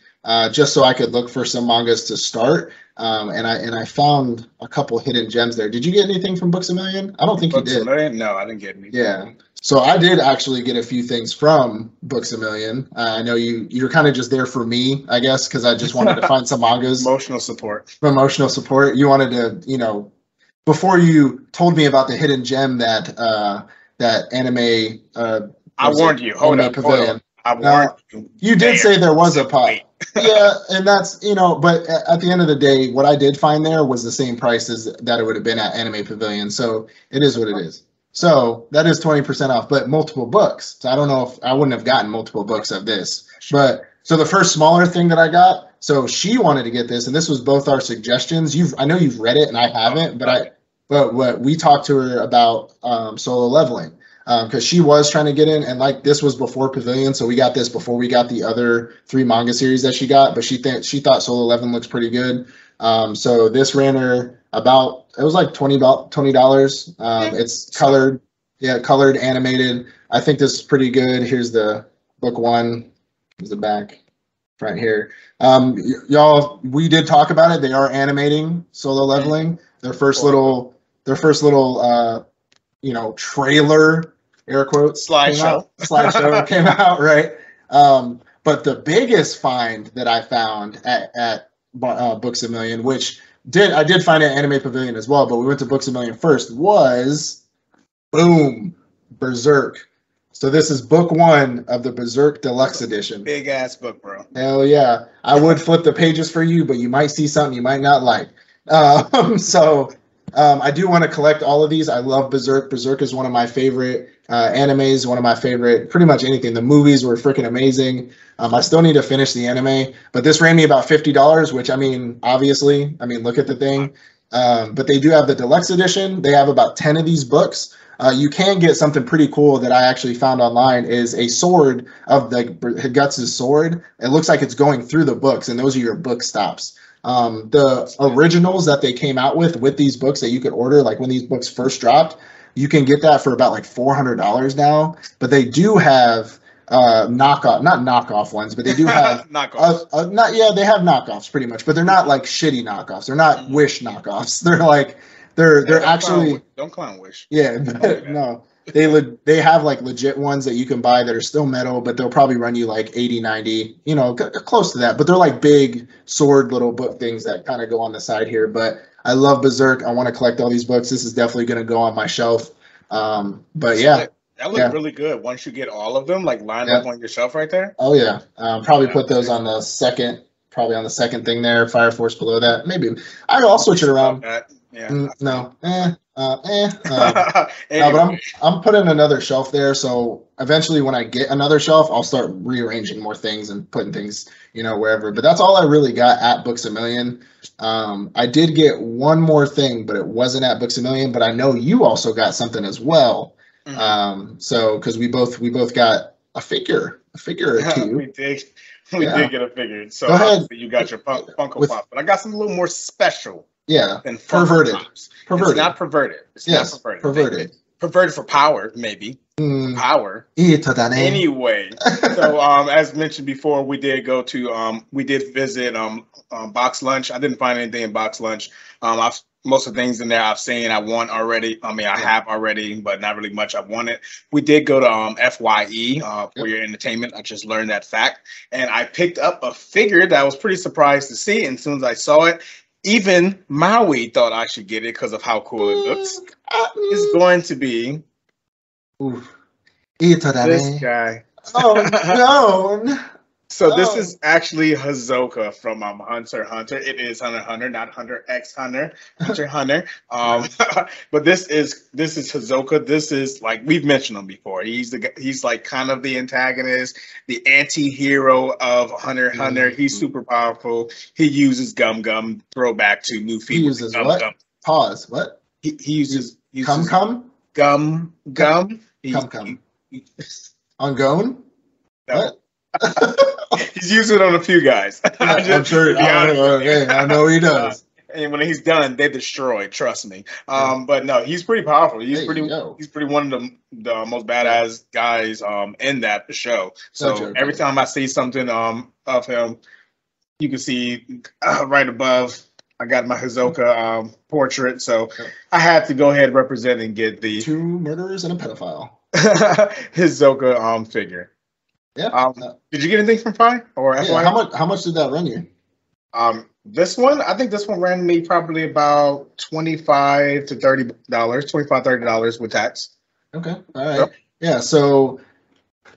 Speaker 1: just so I could look for some mangas to start. And I found a couple hidden gems there. Did you get anything from Books A Million? I don't think you did.
Speaker 2: No, I didn't get anything.
Speaker 1: Yeah. So I did actually get a few things from Books A Million. I know you're kind of just there for me, I guess, because I just wanted to find some mangas.
Speaker 2: Emotional support.
Speaker 1: You wanted to, before you told me about the hidden gem that anime.
Speaker 2: I warned you. Hold on. I warned you.
Speaker 1: You did say there was a pot. Yeah, and that's, but at the end of the day, what I did find there was the same price as that it would have been at Anime Pavilion. So it is what it is. So that is 20% off, but multiple books. So I don't know if I wouldn't have gotten multiple books of this. But so the first smaller thing that I got, so she wanted to get this, and this was both our suggestions. I know you've read it and I haven't, but what we talked to her about Solo Leveling. Because she was trying to get in, and this was before Pavilion, so we got this before we got the other 3 manga series that she got. But she thought Solo Leveling looks pretty good. So this ran her about, it was like $20. It's colored, colored, animated. I think this is pretty good. Here's the book 1. Here's the back right here. Y'all, we did talk about it. They are animating Solo Leveling. Their first little trailer, air quotes, slideshow came out, right? But the biggest find that I found at Books A Million, which I did find at Anime Pavilion as well, but we went to Books A Million first, was boom, Berserk. So this is book 1 of the Berserk Deluxe Edition.
Speaker 2: Big ass book, bro.
Speaker 1: Hell yeah. I would flip the pages for you, but you might see something you might not like. I do want to collect all of these. I love Berserk. Berserk is one of my favorite animes, one of my favorite, pretty much anything. The movies were freaking amazing. I still need to finish the anime, but this ran me about $50, which obviously, look at the thing. But they do have the deluxe edition. They have about 10 of these books. You can get something pretty cool that I actually found online is a sword of the Guts' sword. It looks like it's going through the books, and those are your book stops. The originals that they came out with these books that you could order, like when these books first dropped, you can get that for about like $400 now. But they do have not knockoff ones, but they do have
Speaker 2: knockoffs.
Speaker 1: They have knockoffs pretty much, but they're not like shitty knockoffs. They're not Wish knockoffs. They're like they're actually
Speaker 2: don't clone Wish.
Speaker 1: Yeah, no. They have like legit ones that you can buy that are still metal, but they'll probably run you like 80, 90, close to that. But they're like big sword little book things that kind of go on the side here. But I love Berserk. I want to collect all these books. This is definitely going to go on my shelf. But yeah.
Speaker 2: That looks really good once you get all of them like lined up on your shelf right there.
Speaker 1: Oh yeah. Probably put those on the second thing there, Fire Force below that. Maybe I'll switch it around.
Speaker 2: Yeah.
Speaker 1: No. No, but I'm putting another shelf there, so eventually when I get another shelf, I'll start rearranging more things and putting things, wherever. But that's all I really got at Books A Million. I did get one more thing, but it wasn't at Books A Million. But I know you also got something as well. So because we both got a figure or two.
Speaker 2: We did get a figure. So
Speaker 1: go ahead.
Speaker 2: You got your Funko Pop, but I got something a little more special.
Speaker 1: Yeah,
Speaker 2: than
Speaker 1: perverted.
Speaker 2: It's not perverted. It's not perverted.
Speaker 1: Perverted.
Speaker 2: Perverted for power, maybe. Power. Anyway, so as mentioned before, we did visit Box Lunch. I didn't find anything in Box Lunch. Most of the things in there I've seen, I want already. I have already, but not really much I wanted. We did go to FYE for your entertainment. I just learned that fact. And I picked up a figure that I was pretty surprised to see. And as soon as I saw it, even Maui thought I should get it because of how cool it looks. It's going to be this guy.
Speaker 1: Oh, no.
Speaker 2: So this is actually Hazoka from Hunter x Hunter. It is Hunter x Hunter, not Hunter x Hunter. Hunter x Hunter. But this is Hazoka. This is like we've mentioned him before. He's like kind of the antagonist, the anti-hero of Hunter x Hunter. He's super powerful. He uses Gum. Throwback to New Fever.
Speaker 1: He uses what? Gum. Pause. What?
Speaker 2: He uses
Speaker 1: Gum.
Speaker 2: Gum.
Speaker 1: Gum. On Gone?
Speaker 2: No. What? He's used it on a few guys.
Speaker 1: I'm sure. I know he does.
Speaker 2: And when he's done, they destroy. Trust me. But no, he's pretty powerful. He's pretty one of the most badass guys in that show. So every time I see something of him, you can see right above. I got my Hazoka portrait, so I had to go ahead and represent and get the
Speaker 1: 2 murderers and a pedophile
Speaker 2: Hazoka figure.
Speaker 1: Yeah.
Speaker 2: Did you get anything from Fi or FYI?
Speaker 1: How much did that run you?
Speaker 2: This one, I think this one ran me probably about $25 to $30 with tax.
Speaker 1: Okay. All right. Yep. Yeah. So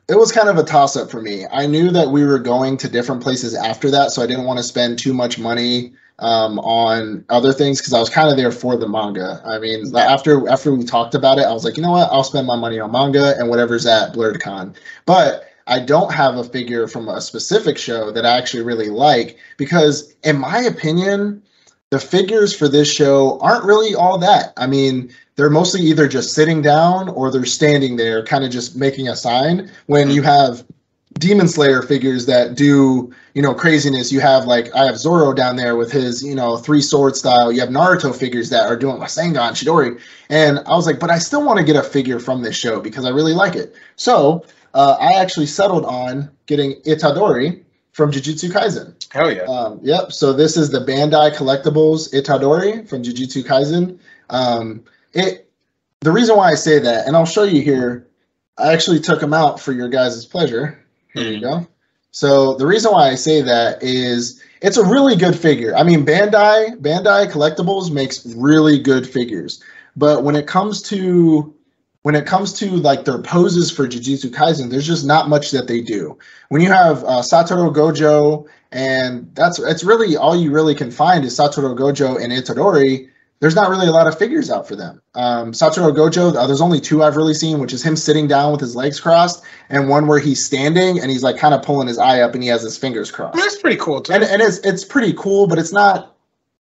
Speaker 1: it was kind of a toss up for me. I knew that we were going to different places after that, so I didn't want to spend too much money on other things because I was kind of there for the manga. I mean, after we talked about it, I was like, you know what? I'll spend my money on manga and whatever's at Blerd Con. But I don't have a figure from a specific show that I actually really like because, in my opinion, the figures for this show aren't really all that. I mean, they're mostly either just sitting down or they're standing there kind of just making a sign. When you have Demon Slayer figures that do, craziness, you have I have Zoro down there with his, 3-sword style. You have Naruto figures that are doing Rasengan, Chidori. And I was like, but I still want to get a figure from this show because I really like it. So I actually settled on getting Itadori from Jujutsu Kaisen.
Speaker 2: Hell yeah.
Speaker 1: Yep. So this is the Bandai Collectibles Itadori from Jujutsu Kaisen. The reason why I say that, and I'll show you here, I actually took them out for your guys' pleasure. Here you go. So the reason why I say that is it's a really good figure. I mean, Bandai Collectibles makes really good figures. But when it comes to their poses for Jujutsu Kaisen, there's just not much that they do. When you have Satoru Gojo, and it's really all you really can find is Satoru Gojo and Itadori, there's not really a lot of figures out for them. Satoru Gojo, there's only 2 I've really seen, which is him sitting down with his legs crossed, and one where he's standing and he's kind of pulling his eye up and he has his fingers crossed.
Speaker 2: That's pretty cool too.
Speaker 1: And it's pretty cool, but it's not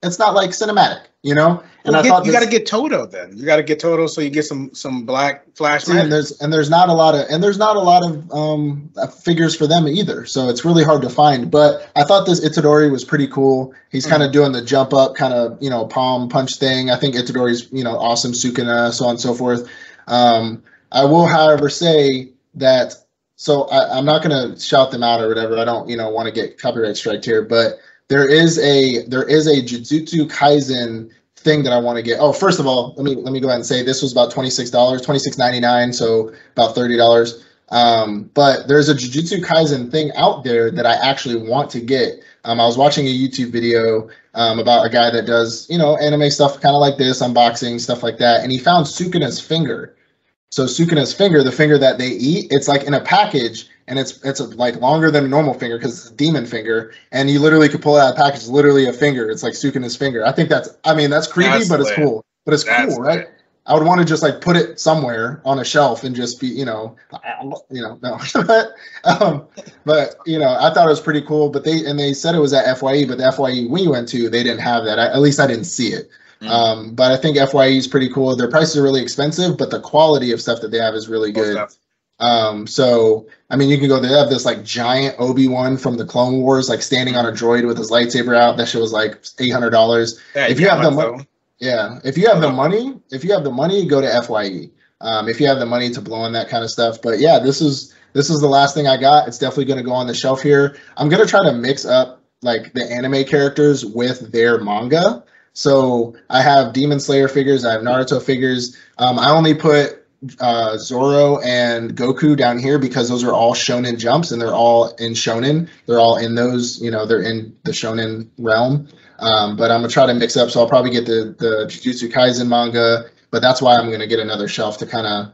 Speaker 1: it's not like cinematic, you know. And
Speaker 2: well,
Speaker 1: I thought
Speaker 2: you got to get Toto then. You got to get Toto so you get some black flash.
Speaker 1: And there's not a lot of figures for them either, so it's really hard to find. But I thought this Itadori was pretty cool. He's kind of doing the jump up kind of palm punch thing. I think Itadori's awesome, Sukuna, so on and so forth. I will, however, say that. So I'm not gonna shout them out or whatever. I don't want to get copyright striked here, but there is a Jujutsu Kaisen thing that I want to get. Oh, first of all, let me go ahead and say this was about $26, $26.99, so about $30. But there's a Jujutsu Kaisen thing out there that I actually want to get. I was watching a YouTube video about a guy that does anime stuff kind of like this, unboxing stuff like that, and he found Sukuna's finger. So Sukuna's finger, the finger that they eat, it's like in a package, and it's like longer than a normal finger because it's a demon finger, and you literally could pull it out of the package. It's literally a finger. It's like Sukuna's finger. I think that's creepy, but it's cool. But it's cool, right? Lit. I would want to just like put it somewhere on a shelf and just be, no. But I thought it was pretty cool. But they said it was at FYE, but the FYE we went to, they didn't have that. At least I didn't see it. But I think FYE is pretty cool. Their prices are really expensive, but the quality of stuff that they have is really good. So I mean, you can go. They have this like giant Obi-Wan from the Clone Wars, like standing on a droid with his lightsaber out. That shit was like $800. If you have the money, if you have the money, go to FYE. If you have the money to blow on that kind of stuff. But yeah, this is the last thing I got. It's definitely going to go on the shelf here. I'm going to try to mix up like the anime characters with their manga. So I have Demon Slayer figures. I have Naruto figures. I only put Zoro and Goku down here because those are all shonen jumps and they're all in shonen. They're all in those, they're in the shonen realm. But I'm going to try to mix up. So I'll probably get the Jujutsu Kaisen manga, but that's why I'm going to get another shelf to kind of,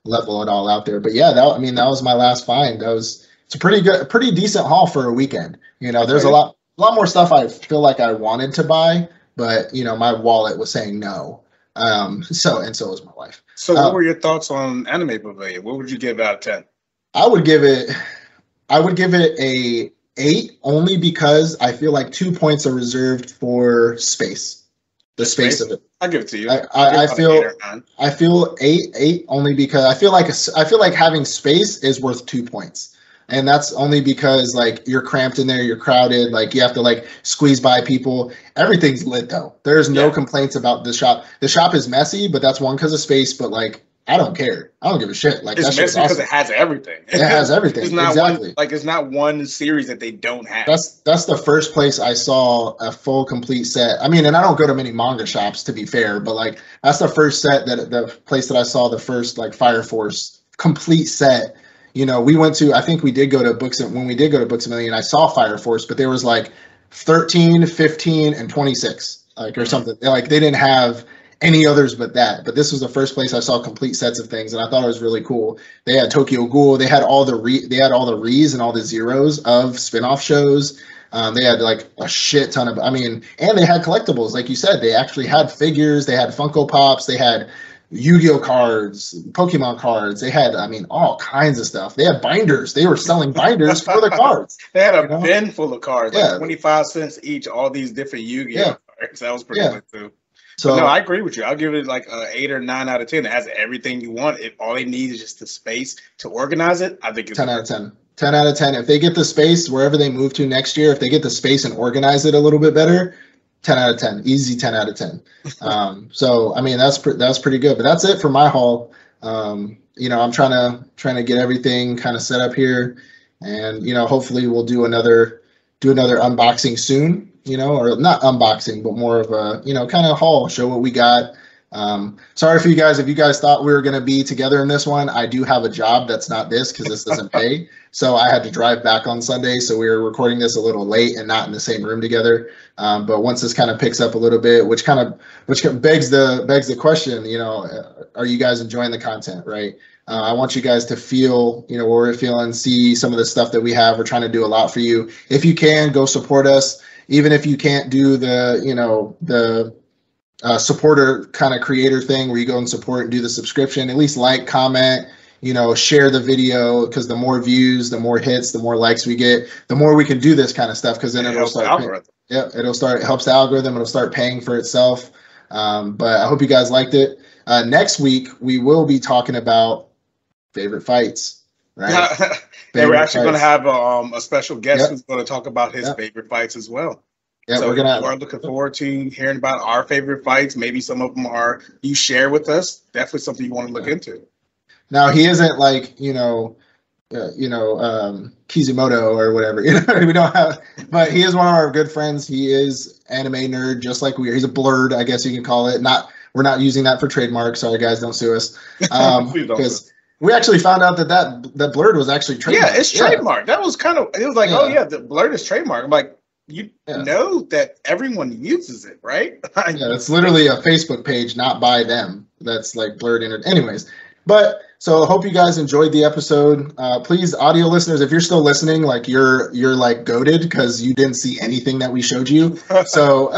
Speaker 1: level it all out there. But yeah, that was my last find. It's a pretty decent haul for a weekend. There's a lot more stuff I feel like I wanted to buy, but my wallet was saying no. So was my wife.
Speaker 2: So what were your thoughts on Anime Pavilion? What would you give out of 10?
Speaker 1: I would give it a 8 only because I feel like 2 points are reserved for space. The space of it.
Speaker 2: I'll give it to you.
Speaker 1: I feel 8 only because I feel like having space is worth 2 points. And that's only because like you're cramped in there, you're crowded, like you have to like squeeze by people. Everything's lit though. There's no complaints about the shop. The shop is messy, but that's one because of space. But like I don't care. I don't give a shit. Like
Speaker 2: it's messy because it has everything.
Speaker 1: It has everything.
Speaker 2: It's not exactly. It's not one series that they don't have.
Speaker 1: That's the first place I saw a full complete set. I mean, and I don't go to many manga shops to be fair, but like that's the first set the place that I saw the first like Fire Force complete set. We went to, I think we did go to Books, when we did go to Books A Million, I saw Fire Force, but there was like 13, 15, and 26, like, or something. Like, they didn't have any others but that. But this was the first place I saw complete sets of things, and I thought it was really cool. They had Tokyo Ghoul, they had all the Re's and all the zeros of spin-off shows. They had like a shit ton of, and they had collectibles. Like you said, they actually had figures, they had Funko Pops, they had Yu-Gi-Oh cards, Pokemon cards. They had, all kinds of stuff. They had binders. They were selling binders for the cards.
Speaker 2: They had a bin full of cards, like 25 cents each, all these different Yu-Gi-Oh cards. That was pretty good too. So but no, I agree with you. I'll give it like an 8 or 9 out of 10. It has everything you want. All they need is just the space to organize it. I think it's
Speaker 1: 10 out of 10. 10 out of 10. If they get the space wherever they move to next year, if they get the space and organize it a little bit better, 10 out of 10, easy 10 out of 10. So that's pretty good. But that's it for my haul. I'm trying to get everything kind of set up here, and hopefully we'll do another unboxing soon. Or not unboxing, but more of a kind of haul, show what we got. Sorry for you guys if you guys thought we were going to be together in this one. I do have a job that's not this because this doesn't pay. So I had to drive back on Sunday. So we were recording this a little late and not in the same room together. But once this kind of picks up a little bit, which begs the question, are you guys enjoying the content, right? I want you guys to feel, what we're feeling, see some of the stuff that we have. We're trying to do a lot for you. If you can, go support us. Even if you can't do the supporter kind of creator thing where you go and support and do the subscription, at least like, comment, share the video, because the more views, the more hits, the more likes we get, the more we can do this kind of stuff, because then it'll start Yeah, it helps the algorithm. It'll start paying for itself. But I hope you guys liked it. Next week, we will be talking about favorite fights, right?
Speaker 2: And we're actually going to have a special guest
Speaker 1: Yep.
Speaker 2: who's going to talk about his favorite fights as well.
Speaker 1: Yeah,
Speaker 2: so
Speaker 1: we're gonna.
Speaker 2: You are looking forward to hearing about our favorite fights. Maybe some of them are you share with us. Definitely something you want to look into.
Speaker 1: Now he isn't like Kizimoto or whatever. We don't have, but he is one of our good friends. He is anime nerd, just like we are. He's a blerd, I guess you can call it. We're not using that for trademark. Sorry, guys, don't sue us. Because we actually found out that blerd was actually trademarked.
Speaker 2: Yeah, it's trademarked. That was kind of. It was like, oh yeah, the blerd is trademarked. I'm like, you know that everyone uses it, right?
Speaker 1: Yeah, it's literally a Facebook page, not by them. That's like blerd. Anyways, but. So hope you guys enjoyed the episode. Please, audio listeners, if you're still listening, like you're like goated because you didn't see anything that we showed you. So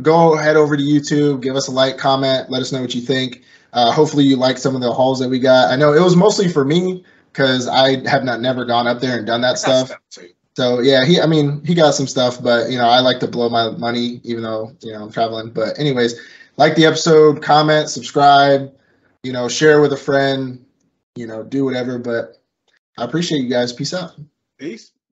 Speaker 1: go head over to YouTube, give us a like, comment, let us know what you think. Hopefully you like some of the hauls that we got. I know it was mostly for me because I have never gone up there and done that stuff. So yeah, he got some stuff, but I like to blow my money even though I'm traveling. But anyways, like the episode, comment, subscribe. Share with a friend, do whatever, but I appreciate you guys. Peace out.
Speaker 2: Peace.